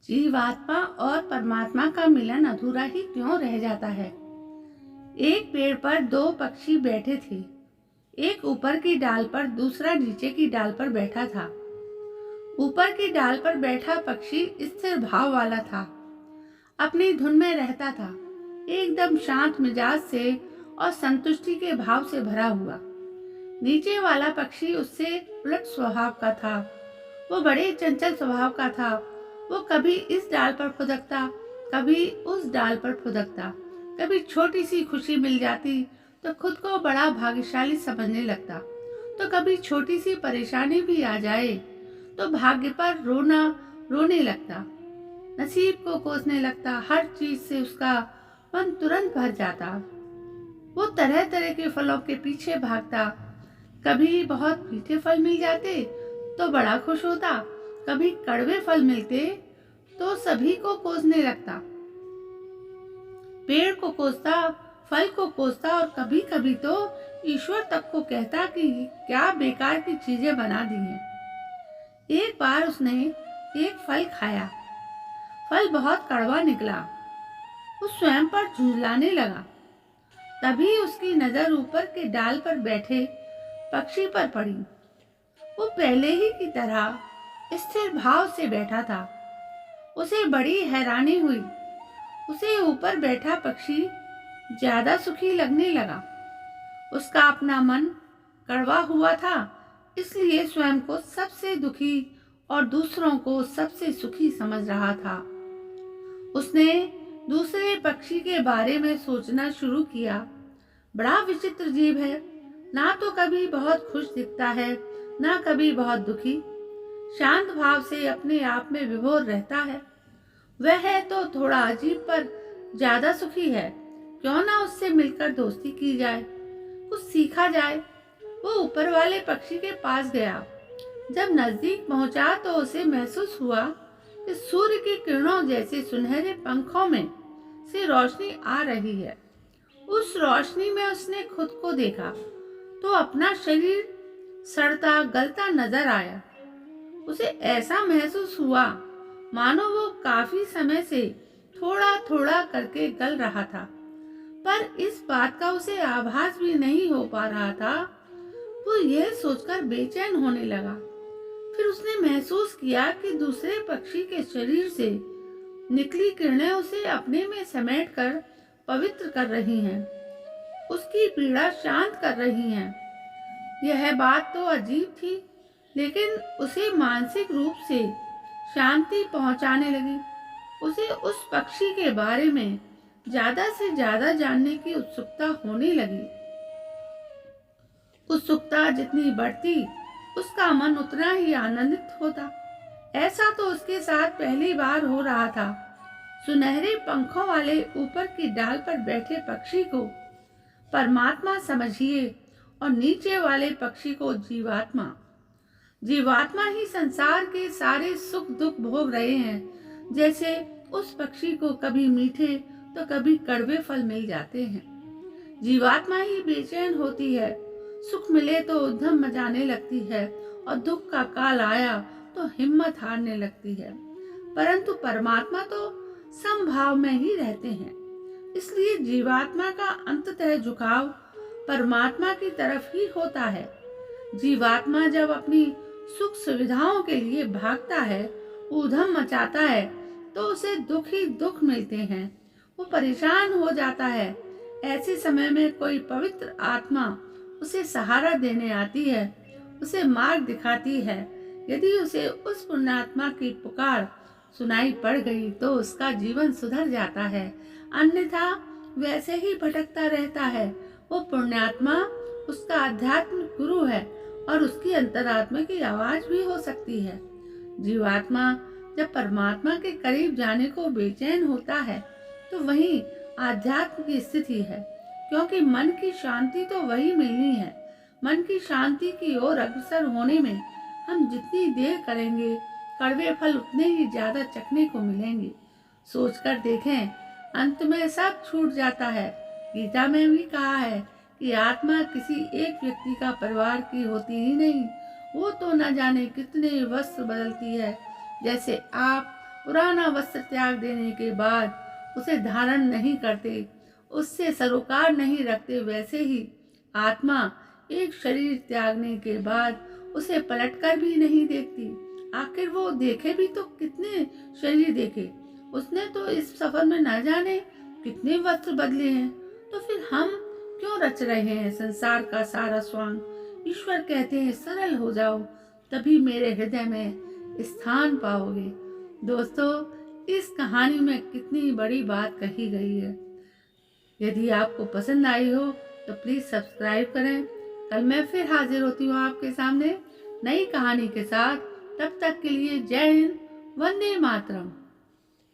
जीवात्मा और परमात्मा का मिलन अधूरा ही क्यों रह जाता है। एक पेड़ पर दो पक्षी बैठे थे। एक ऊपर की डाल पर, दूसरा नीचे की डाल पर बैठा था। ऊपर की डाल पर बैठा पक्षी स्थिर भाव वाला था, अपनी धुन में रहता था, एकदम शांत मिजाज से और संतुष्टि के भाव से भरा हुआ। नीचे वाला पक्षी उससे उलट स्वभाव का था। वो बड़े चंचल स्वभाव का था। वो कभी इस डाल पर फुदकता, कभी उस डाल पर फुदकता। कभी छोटी सी खुशी मिल जाती तो खुद को बड़ा भाग्यशाली समझने लगता, तो कभी छोटी सी परेशानी भी आ जाए तो भाग्य पर रोने लगता, नसीब को कोसने लगता। हर चीज से उसका मन तुरंत भर जाता। वो तरह तरह के फलों के पीछे भागता। कभी बहुत मीठे फल मिल जाते तो बड़ा खुश होता, कभी कड़वे फल मिलते तो सभी को कोसने लगता, पेड़ को कोसता, फल को कोसता और कभी कभी तो ईश्वर तक को कहता कि क्या बेकार की चीजें बना दी हैं। एक बार उसने एक फल खाया। फल बहुत कड़वा निकला। वो स्वयं पर झुंझलाने लगा। तभी उसकी नजर ऊपर के डाल पर बैठे पक्षी पर पड़ी। वो पहले ही की तरह स्थिर भाव से बैठा था। उसे बड़ी हैरानी हुई। उसे ऊपर बैठा पक्षी ज्यादा सुखी लगने लगा। उसका अपना मन कड़वा हुआ था, इसलिए स्वयं को सबसे दुखी और दूसरों को सबसे सुखी समझ रहा था। उसने दूसरे पक्षी के बारे में सोचना शुरू किया। बड़ा विचित्र जीव है, ना तो कभी बहुत खुश दिखता है, ना कभी बहुत दुखी। शांत भाव से अपने आप में विभोर रहता है। वह है तो थोड़ा अजीब पर ज्यादा सुखी है। क्यों ना उससे मिलकर दोस्ती की जाए, कुछ सीखा जाए। वो ऊपर वाले पक्षी के पास गया। जब नजदीक पहुंचा तो उसे महसूस हुआ कि सूर्य की किरणों जैसे सुनहरे पंखों में से रोशनी आ रही है। उस रोशनी में उसने खुद को देखा तो अपना शरीर सड़ता गलता नजर आया। उसे ऐसा महसूस हुआ मानो वो काफी समय से थोड़ा थोड़ा करके गल रहा था, पर इस बात का उसे आभास भी नहीं हो पा रहा था। वो यह सोचकर बेचैन होने लगा। फिर उसने महसूस किया कि दूसरे पक्षी के शरीर से निकली किरणें उसे अपने में समेटकर पवित्र कर रही हैं, उसकी पीड़ा शांत कर रही हैं। यह बात तो अजीब थी, लेकिन उसे मानसिक रूप से शांति पहुंचाने लगी। उसे उस पक्षी के बारे में ज्यादा से ज्यादा जानने की उत्सुकता होने लगी। उत्सुकता जितनी बढ़ती, उसका मन उतना ही आनंदित होता। ऐसा तो उसके साथ पहली बार हो रहा था। सुनहरे पंखों वाले ऊपर की डाल पर बैठे पक्षी को परमात्मा समझिए और नीचे वाले पक्षी को जीवात्मा। जीवात्मा ही संसार के सारे सुख दुख भोग रहे हैं। जैसे उस पक्षी को कभी मीठे तो कभी कड़वे फल मिल जाते हैं। जीवात्मा ही बेचैन होती है। सुख मिले तो उद्यम मचाने लगती है और दुख का काल आया तो हिम्मत हारने लगती है। परंतु परमात्मा तो समभाव में ही रहते हैं। इसलिए जीवात्मा का अंततः झुकाव परमात्मा की तरफ ही होता है। जीवात्मा जब अपनी सुख सुविधाओं के लिए भागता है, ऊधम मचाता है, तो उसे दुख ही दुख मिलते हैं। वो परेशान हो जाता है। ऐसे समय में कोई पवित्र आत्मा उसे सहारा देने आती है, उसे मार्ग दिखाती है। यदि उसे उस पुण्यात्मा की पुकार सुनाई पड़ गई तो उसका जीवन सुधर जाता है, अन्यथा वैसे ही भटकता रहता है। वो पुण्यात्मा उसका आध्यात्मिक गुरु है और उसकी अंतरात्मा की आवाज भी हो सकती है। जीवात्मा जब परमात्मा के करीब जाने को बेचैन होता है तो वही आध्यात्म की स्थिति है, क्योंकि मन की शांति तो वही मिलनी है। मन की शांति की ओर अग्रसर होने में हम जितनी देर करेंगे, कड़वे फल उतने ही ज्यादा चखने को मिलेंगे। सोचकर देखें, अंत में सब छूट जाता है। गीता में भी कहा है कि आत्मा किसी एक व्यक्ति का परिवार की होती ही नहीं, वो तो न जाने कितने वस्त्र बदलती है। जैसे आप पुराना वस्त्र त्याग देने के बाद उसे धारण नहीं करते, उससे सरोकार नहीं रखते, वैसे ही आत्मा एक शरीर त्यागने के बाद उसे पलटकर भी नहीं देखती। आखिर वो देखे भी तो कितने शरीर देखे, उसने तो इस सफर में न जाने कितने वस्त्र बदले हैं, तो फिर हम क्यों रच रहे हैं संसार का सारा स्वांग। ईश्वर कहते हैं सरल हो जाओ, तभी मेरे हृदय में स्थान पाओगे। दोस्तों, इस कहानी में कितनी बड़ी बात कही गई है। यदि आपको पसंद आई हो तो प्लीज़ सब्सक्राइब करें। कल मैं फिर हाजिर होती हूँ आपके सामने नई कहानी के साथ। तब तक के लिए जय हिंद, वंदे मातरम।